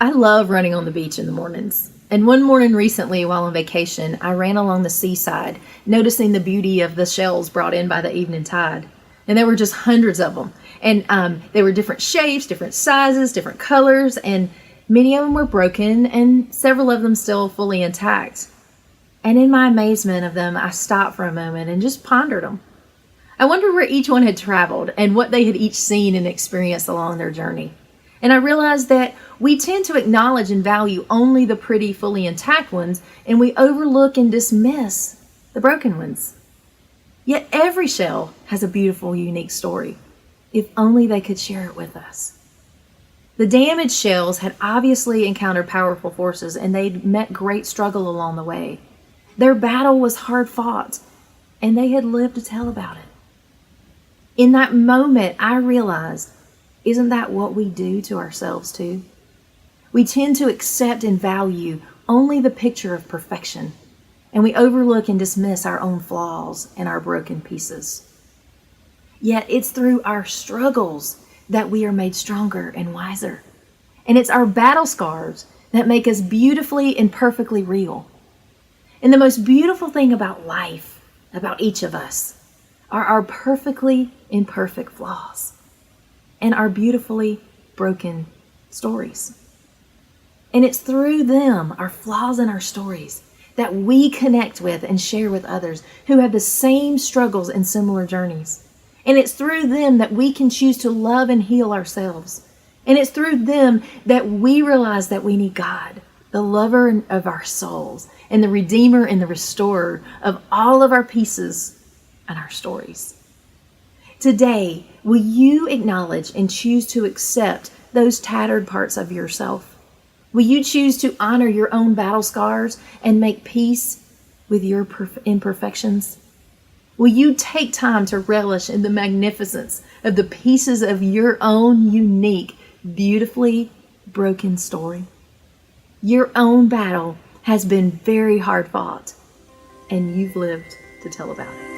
I love running on the beach in the mornings. And one morning recently, while on vacation, I ran along the seaside, noticing the beauty of the shells brought in by the evening tide. And there were just hundreds of them. And they were different shapes, different sizes, different colors, and many of them were broken, and several of them still fully intact. And in my amazement of them, I stopped for a moment and just pondered them. I wondered where each one had traveled and what they had each seen and experienced along their journey. And I realized that we tend to acknowledge and value only the pretty, fully intact ones, and we overlook and dismiss the broken ones. Yet every shell has a beautiful, unique story, if only they could share it with us. The damaged shells had obviously encountered powerful forces, and they'd met great struggle along the way. Their battle was hard fought, and they had lived to tell about it. In that moment, I realized, isn't that what we do to ourselves too? We tend to accept and value only the picture of perfection, and we overlook and dismiss our own flaws and our broken pieces. Yet it's through our struggles that we are made stronger and wiser. And it's our battle scars that make us beautifully and perfectly real. And the most beautiful thing about life, about each of us, are our perfectly imperfect flaws and our beautifully broken stories. And it's through them, our flaws and our stories, that we connect with and share with others who have the same struggles and similar journeys. And it's through them that we can choose to love and heal ourselves. And it's through them that we realize that we need God, the lover of our souls, and the redeemer and the restorer of all of our pieces and our stories. Today, will you acknowledge and choose to accept those tattered parts of yourself? Will you choose to honor your own battle scars and make peace with your imperfections? Will you take time to relish in the magnificence of the pieces of your own unique, beautifully broken story? Your own battle has been very hard fought, and you've lived to tell about it.